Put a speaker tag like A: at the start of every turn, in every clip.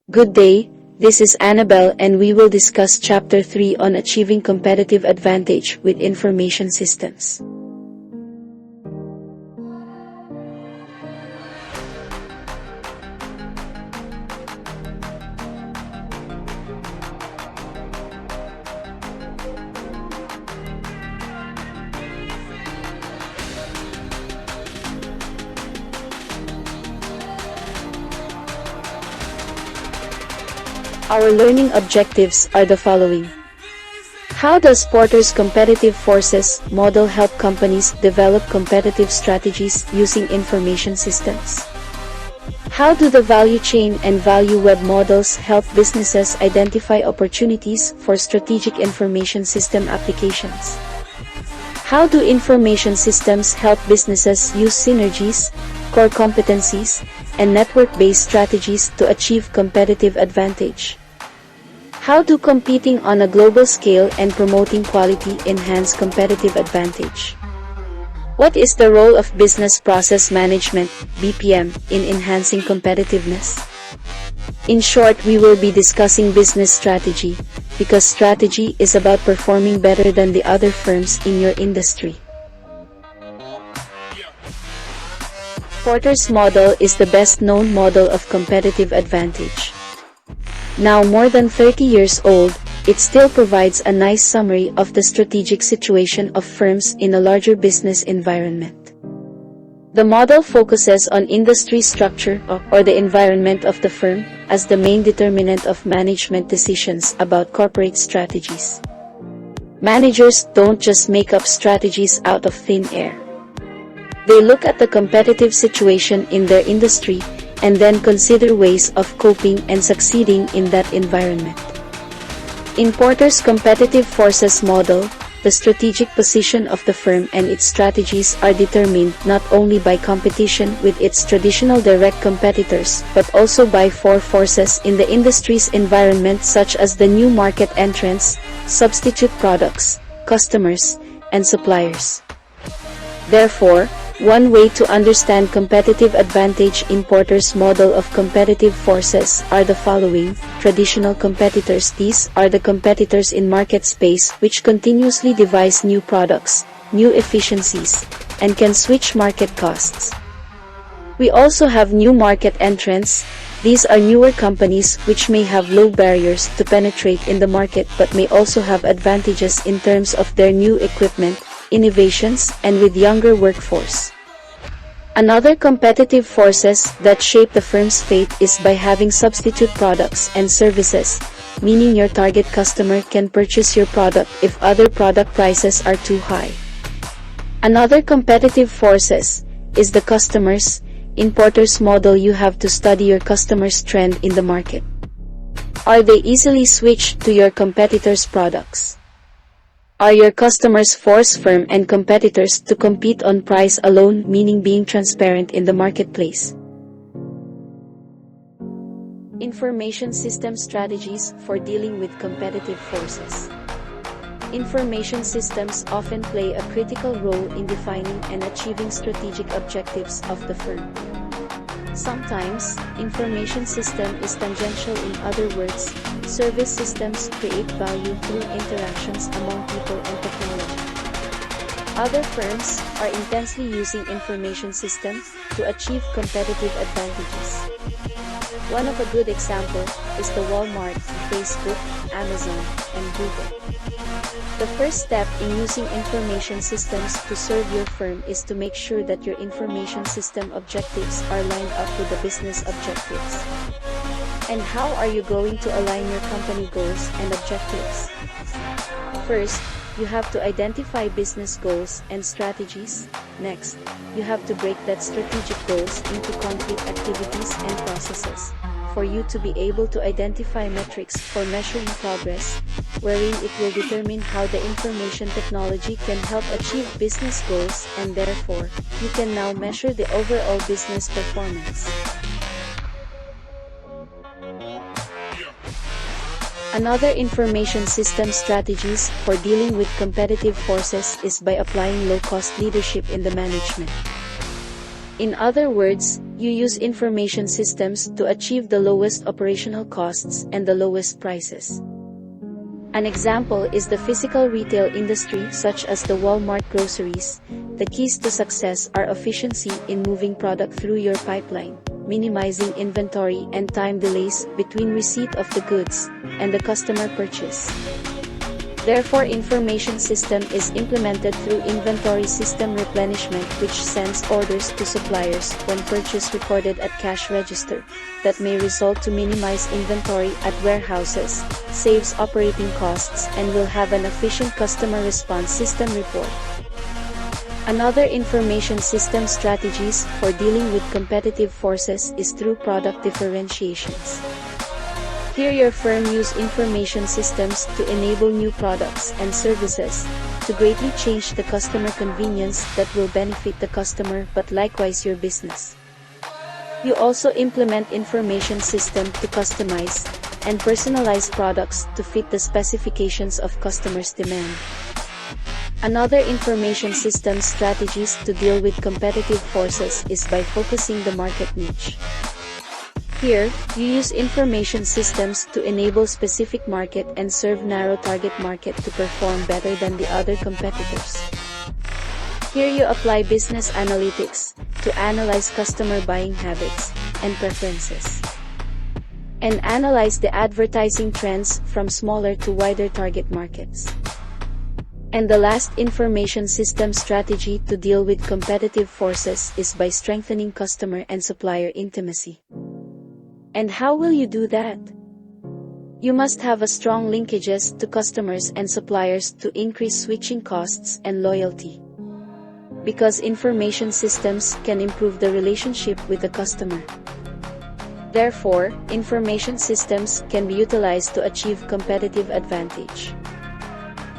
A: Good day, this is Annabelle and we will discuss Chapter 3 on achieving competitive advantage with information systems. Our learning objectives are the following. How does Porter's competitive forces model help companies develop competitive strategies using information systems? How do the value chain and value web models help businesses identify opportunities for strategic information system applications? How do information systems help businesses use synergies, core competencies, and network-based strategies to achieve competitive advantage? How do competing on a global scale and promoting quality enhance competitive advantage? What is the role of business process management (BPM) in enhancing competitiveness? In short, we will be discussing business strategy, because strategy is about performing better than the other firms in your industry. Porter's model is the best-known model of competitive advantage. Now more than 30 years old, it still provides a nice summary of the strategic situation of firms in a larger business environment. The model focuses on industry structure or the environment of the firm as the main determinant of management decisions about corporate strategies. Managers don't just make up strategies out of thin air. They look at the competitive situation in their industry and then consider ways of coping and succeeding in that environment. In Porter's competitive forces model, the strategic position of the firm and its strategies are determined not only by competition with its traditional direct competitors but also by four forces in the industry's environment, such as the new market entrants, substitute products, customers, and suppliers. Therefore, one way to understand competitive advantage in Porter's model of competitive forces are the following. Traditional competitors. These are the competitors in market space which continuously devise new products, new efficiencies, and can switch market costs. We also have new market entrants. These are newer companies which may have low barriers to penetrate in the market but may also have advantages in terms of their new equipment, innovations, and with younger workforce. Another competitive forces that shape the firm's fate is by having substitute products and services, meaning your target customer can purchase your product if other product prices are too high. Another competitive forces is the customers. In Porter's model, you have to study your customers' trend in the market. Are they easily switched to your competitors' products? Are your customers force firm and competitors to compete on price alone, meaning being transparent in the marketplace? Information system strategies for dealing with competitive forces. Information systems often play a critical role in defining and achieving strategic objectives of the firm. Sometimes, information system is tangential. In other words, service systems create value through interactions among people and technology. Other firms are intensely using information systems to achieve competitive advantages. One of a good example is the Walmart, Facebook, Amazon, and Google. The first step in using information systems to serve your firm is to make sure that your information system objectives are lined up with the business objectives. And how are you going to align your company goals and objectives? First, you have to identify business goals and strategies. Next, you have to break that strategic goals into concrete activities and processes, for you to be able to identify metrics for measuring progress, wherein it will determine how the information technology can help achieve business goals, and therefore, you can now measure the overall business performance. Another information system strategies for dealing with competitive forces is by applying low-cost leadership in the management. In other words, you use information systems to achieve the lowest operational costs and the lowest prices. An example is the physical retail industry, such as the Walmart groceries. The keys to success are efficiency in moving product through your pipeline, minimizing inventory and time delays between receipt of the goods and the customer purchase. Therefore, information system is implemented through inventory system replenishment, which sends orders to suppliers when purchase recorded at cash register. That may result to minimize inventory at warehouses, saves operating costs, and will have an efficient customer response system report. Another information system strategies for dealing with competitive forces is through product differentiations. Here your firm use information systems to enable new products and services to greatly change the customer convenience that will benefit the customer but likewise your business. You also implement information system to customize and personalize products to fit the specifications of customers' demand. Another information system strategies to deal with competitive forces is by focusing the market niche. Here, you use information systems to enable specific market and serve narrow target market to perform better than the other competitors. Here you apply business analytics to analyze customer buying habits and preferences, and analyze the advertising trends from smaller to wider target markets. And the last information system strategy to deal with competitive forces is by strengthening customer and supplier intimacy. And how will you do that? You must have a strong linkages to customers and suppliers to increase switching costs and loyalty. Because information systems can improve the relationship with the customer. Therefore, information systems can be utilized to achieve competitive advantage.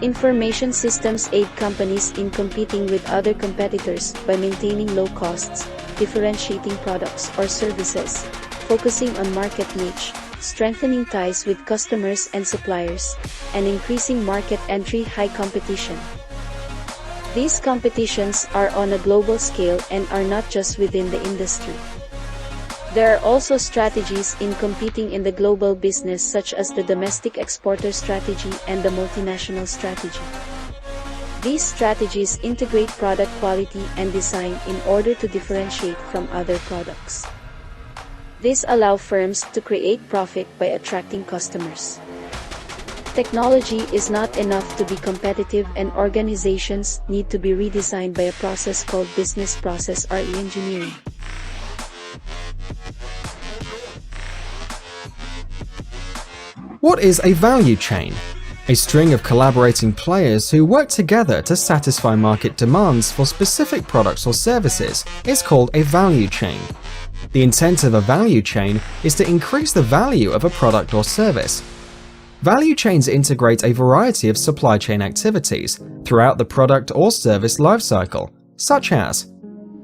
A: Information systems aid companies in competing with other competitors by maintaining low costs, differentiating products or services, focusing on market niche, strengthening ties with customers and suppliers, and increasing market entry high competition. These competitions are on a global scale and are not just within the industry. There are also strategies in competing in the global business, such as the domestic exporter strategy and the multinational strategy. These strategies integrate product quality and design in order to differentiate from other products. This allows firms to create profit by attracting customers. Technology is not enough to be competitive, and organizations need to be redesigned by a process called business process re-engineering.
B: What is a value chain? A string of collaborating players who work together to satisfy market demands for specific products or services is called a value chain. The intent of a value chain is to increase the value of a product or service. Value chains integrate a variety of supply chain activities throughout the product or service lifecycle, such as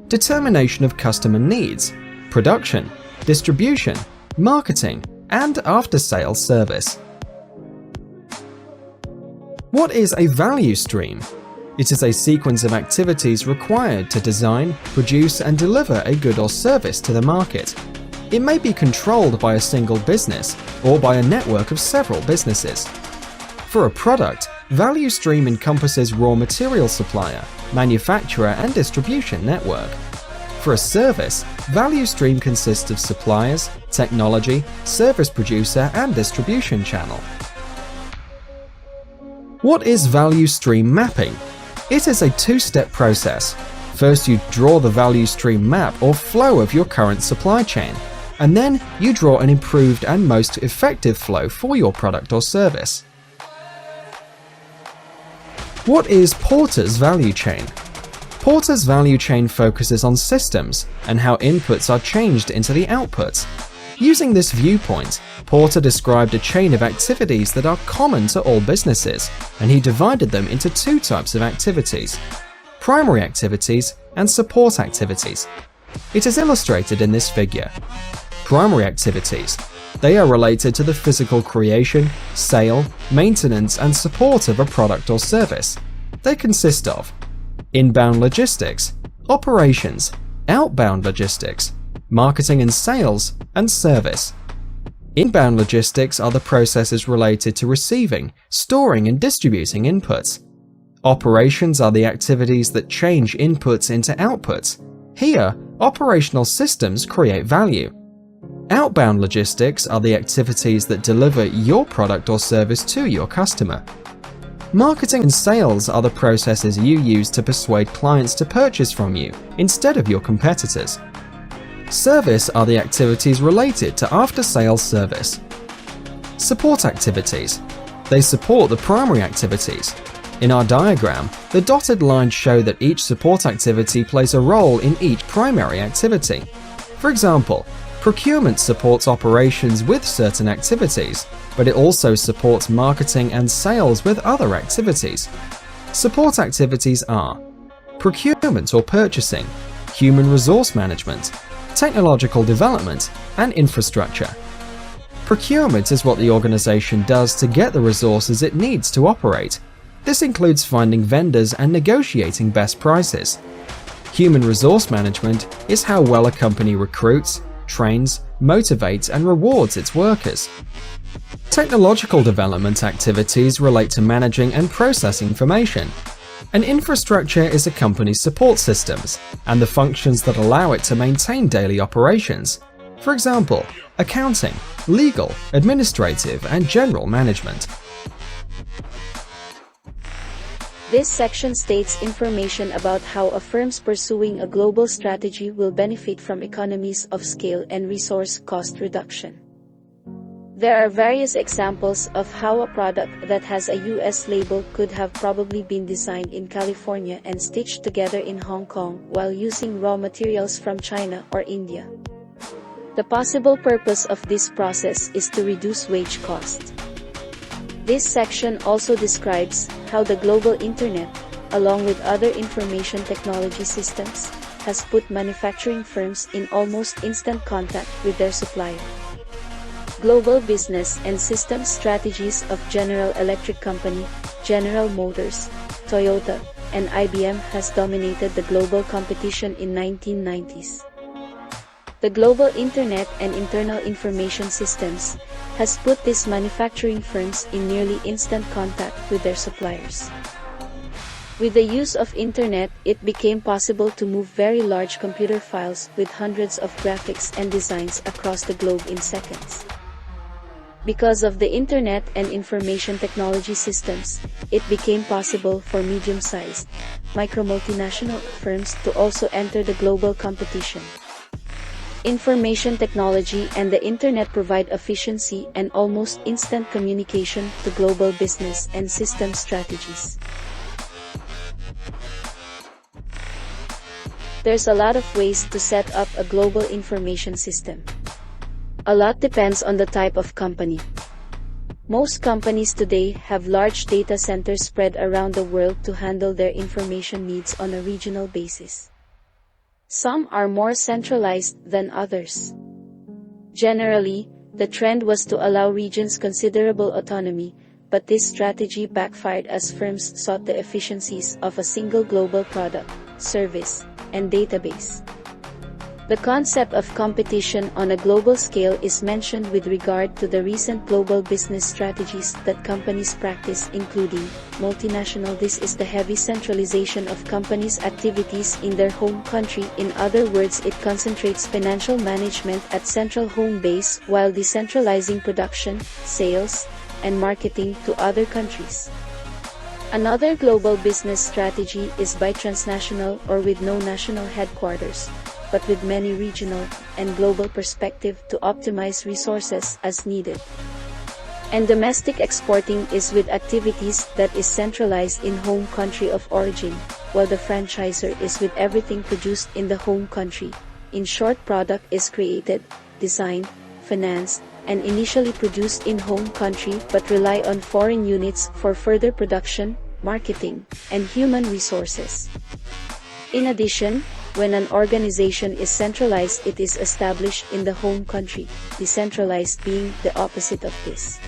B: determination of customer needs, production, distribution, marketing, and after-sales service. What is a value stream? It is a sequence of activities required to design, produce, and deliver a good or service to the market. It may be controlled by a single business or by a network of several businesses. For a product, value stream encompasses raw material supplier, manufacturer, and distribution network. For a service, value stream consists of suppliers, technology, service producer, and distribution channel. What is value stream mapping? It is a two-step process. First, you draw the value stream map or flow of your current supply chain, and then you draw an improved and most effective flow for your product or service. What is Porter's value chain? Porter's value chain focuses on systems and how inputs are changed into the outputs. Using this viewpoint, Porter described a chain of activities that are common to all businesses, and he divided them into two types of activities: primary activities and support activities. It is illustrated in this figure. Primary activities. They are related to the physical creation, sale, maintenance, and support of a product or service. They consist of inbound logistics, operations, outbound logistics, marketing and sales, and service. Inbound logistics are the processes related to receiving, storing, and distributing inputs. Operations are the activities that change inputs into outputs. Here, operational systems create value. Outbound logistics are the activities that deliver your product or service to your customer. Marketing and sales are the processes you use to persuade clients to purchase from you instead of your competitors. Service are the activities related to after-sales service. Support activities. They support the primary activities. In our diagram, the dotted lines show that each support activity plays a role in each primary activity. For example, procurement supports operations with certain activities, but it also supports marketing and sales with other activities. Support activities are procurement or purchasing, human resource management, technological development, and infrastructure. Procurement is what the organization does to get the resources it needs to operate. This includes finding vendors and negotiating best prices. Human resource management is how well a company recruits, trains, motivates, and rewards its workers. Technological development activities relate to managing and processing information. An infrastructure is a company's support systems and the functions that allow it to maintain daily operations. For example, accounting, legal, administrative, and general management.
A: This section states information about how a firm's pursuing a global strategy will benefit from economies of scale and resource cost reduction. There are various examples of how a product that has a US label could have probably been designed in California and stitched together in Hong Kong while using raw materials from China or India. The possible purpose of this process is to reduce wage costs. This section also describes how the global internet, along with other information technology systems, has put manufacturing firms in almost instant contact with their supplier. Global business and systems strategies of General Electric Company, General Motors, Toyota, and IBM has dominated the global competition in 1990s. The global internet and internal information systems has put these manufacturing firms in nearly instant contact with their suppliers. With the use of internet, it became possible to move very large computer files with hundreds of graphics and designs across the globe in seconds. Because of the internet and information technology systems, it became possible for medium-sized, micro-multinational firms to also enter the global competition. Information technology and the internet provide efficiency and almost instant communication to global business and system strategies. There's a lot of ways to set up a global information system. A lot depends on the type of company. Most companies today have large data centers spread around the world to handle their information needs on a regional basis. Some are more centralized than others. Generally, the trend was to allow regions considerable autonomy, but this strategy backfired as firms sought the efficiencies of a single global product, service, and database. The concept of competition on a global scale is mentioned with regard to the recent global business strategies that companies practice, including multinational. This is the heavy centralization of companies' activities in their home country. In other words, it concentrates financial management at central home base while decentralizing production, sales, and marketing to other countries. Another global business strategy is by transnational or with no national headquarters, but with many regional and global perspective to optimize resources as needed. And domestic exporting is with activities that is centralized in home country of origin, while the franchisor is with everything produced in the home country. In short, product is created, designed, financed, and initially produced in home country but rely on foreign units for further production, marketing, and human resources. In addition, when an organization is centralized, it is established in the home country, decentralized being the opposite of this.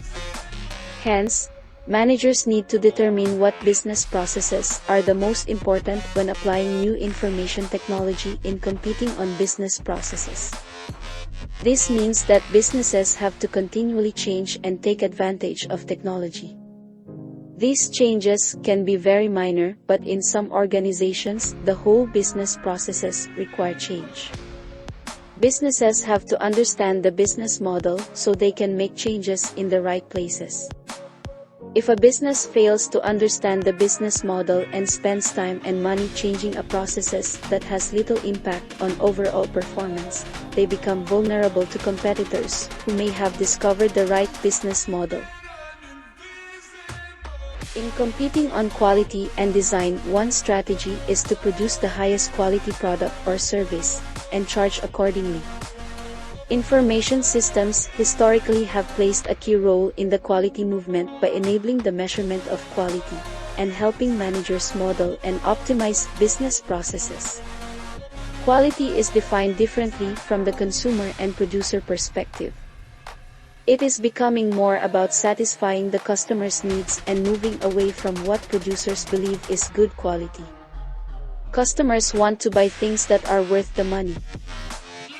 A: Hence, managers need to determine what business processes are the most important when applying new information technology in competing on business processes. This means that businesses have to continually change and take advantage of technology. These changes can be very minor, but in some organizations, the whole business processes require change. Businesses have to understand the business model so they can make changes in the right places. If a business fails to understand the business model and spends time and money changing a processes that has little impact on overall performance, they become vulnerable to competitors who may have discovered the right business model. In competing on quality and design, one strategy is to produce the highest quality product or service and charge accordingly. Information systems historically have played a key role in the quality movement by enabling the measurement of quality and helping managers model and optimize business processes. Quality is defined differently from the consumer and producer perspective. It is becoming more about satisfying the customer's needs and moving away from what producers believe is good quality. Customers want to buy things that are worth the money.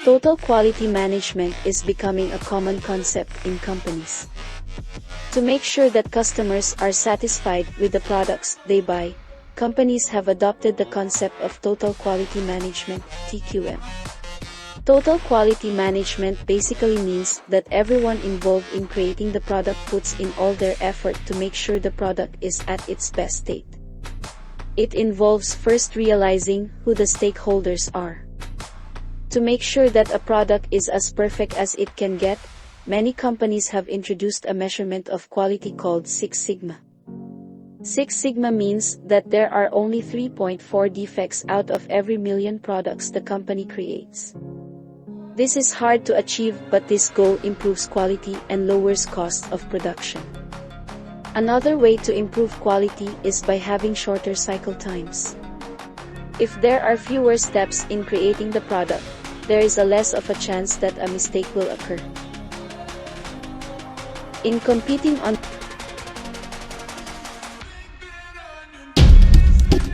A: Total quality management is becoming a common concept in companies. To make sure that customers are satisfied with the products they buy, companies have adopted the concept of total quality management, TQM. Total quality management basically means that everyone involved in creating the product puts in all their effort to make sure the product is at its best state. It involves first realizing who the stakeholders are. To make sure that a product is as perfect as it can get, many companies have introduced a measurement of quality called Six Sigma. Six Sigma means that there are only 3.4 defects out of every million products the company creates. This is hard to achieve, but this goal improves quality and lowers cost of production. Another way to improve quality is by having shorter cycle times. If there are fewer steps in creating the product, there is a less of a chance that a mistake will occur. In competing on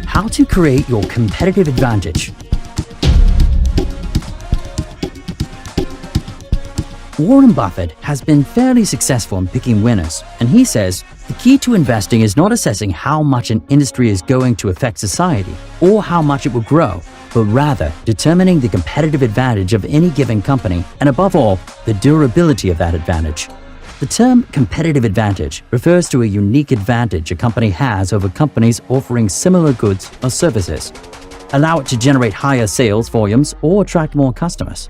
C: How to create your competitive advantage. Warren Buffett has been fairly successful in picking winners, and he says the key to investing is not assessing how much an industry is going to affect society or how much it will grow, but rather determining the competitive advantage of any given company and, above all, the durability of that advantage. The term competitive advantage refers to a unique advantage a company has over companies offering similar goods or services. Allow it to generate higher sales volumes or attract more customers.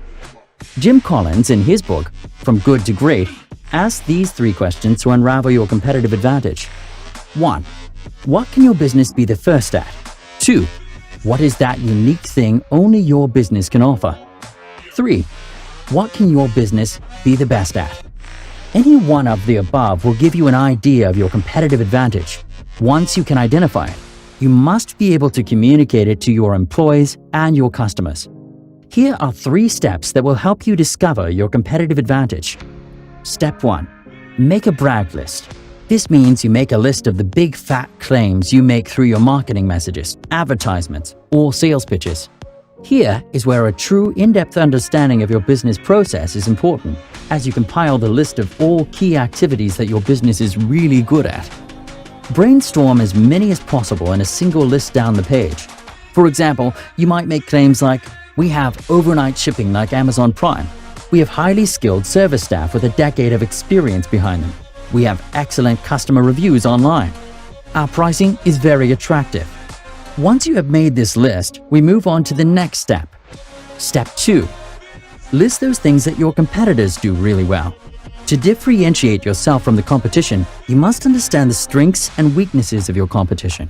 C: Jim Collins, in his book, From Good to Great, asks these three questions to unravel your competitive advantage. 1. What can your business be the first at? 2. What is that unique thing only your business can offer? 3. What can your business be the best at? Any one of the above will give you an idea of your competitive advantage. Once you can identify it, you must be able to communicate it to your employees and your customers. Here are 3 steps that will help you discover your competitive advantage. Step 1. Make a brag list. This means you make a list of the big fat claims you make through your marketing messages, advertisements, or sales pitches. Here is where a true in-depth understanding of your business process is important, as you compile the list of all key activities that your business is really good at. Brainstorm as many as possible in a single list down the page. For example, you might make claims like, we have overnight shipping like Amazon Prime. We have highly skilled service staff with a decade of experience behind them. We have excellent customer reviews online. Our pricing is very attractive. Once you have made this list, we move on to the next step. Step 2. List those things that your competitors do really well. To differentiate yourself from the competition, you must understand the strengths and weaknesses of your competition.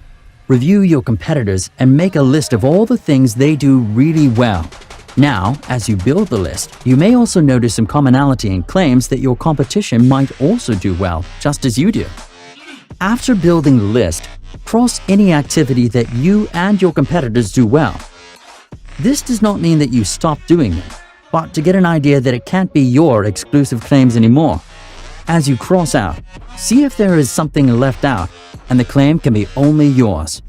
C: Review your competitors and make a list of all the things they do really well. Now, as you build the list, you may also notice some commonality in claims that your competition might also do well, just as you do. After building the list, cross any activity that you and your competitors do well. This does not mean that you stop doing them, but to get an idea that it can't be your exclusive claims anymore. As you cross out, see if there is something left out, and the claim can be only yours.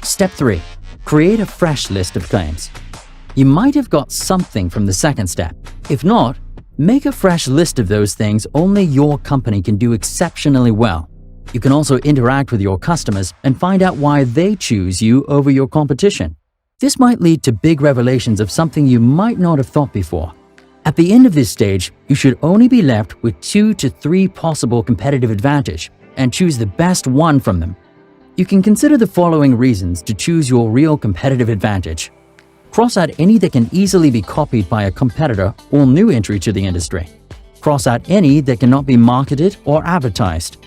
C: Step 3. Create a fresh list of claims. You might have got something from the second step. If not, make a fresh list of those things only your company can do exceptionally well. You can also interact with your customers and find out why they choose you over your competition. This might lead to big revelations of something you might not have thought before. At the end of this stage, you should only be left with 2 to 3 possible competitive advantage and choose the best one from them. You can consider the following reasons to choose your real competitive advantage. Cross out any that can easily be copied by a competitor or new entry to the industry. Cross out any that cannot be marketed or advertised.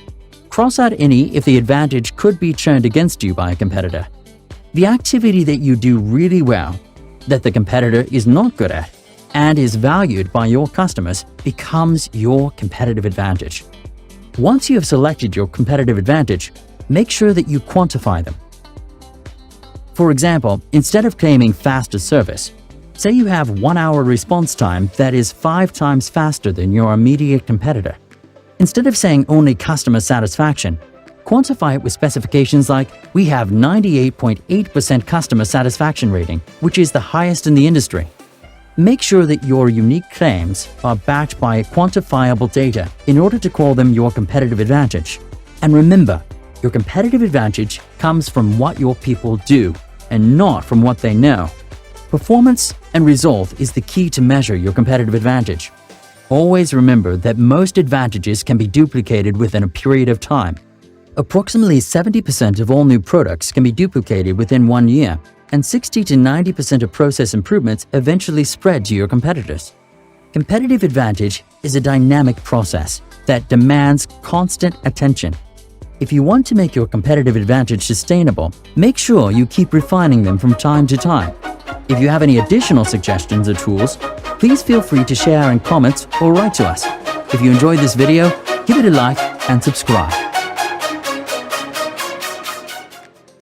C: Cross out any if the advantage could be turned against you by a competitor. The activity that you do really well, that the competitor is not good at, and is valued by your customers becomes your competitive advantage. Once you have selected your competitive advantage, make sure that you quantify them. For example, instead of claiming faster service, say you have 1 hour response time that is 5 times faster than your immediate competitor. Instead of saying only customer satisfaction, quantify it with specifications like, we have 98.8% customer satisfaction rating, which is the highest in the industry. Make sure that your unique claims are backed by quantifiable data in order to call them your competitive advantage. And remember, your competitive advantage comes from what your people do and not from what they know. Performance and result is the key to measure your competitive advantage. Always remember that most advantages can be duplicated within a period of time. Approximately 70% of all new products can be duplicated within 1 year, and 60 to 90% of process improvements eventually spread to your competitors. Competitive advantage is a dynamic process that demands constant attention. If you want to make your competitive advantage sustainable, make sure you keep refining them from time to time. If you have any additional suggestions or tools, please feel free to share in comments or write to us. If you enjoyed this video, give it a like and subscribe.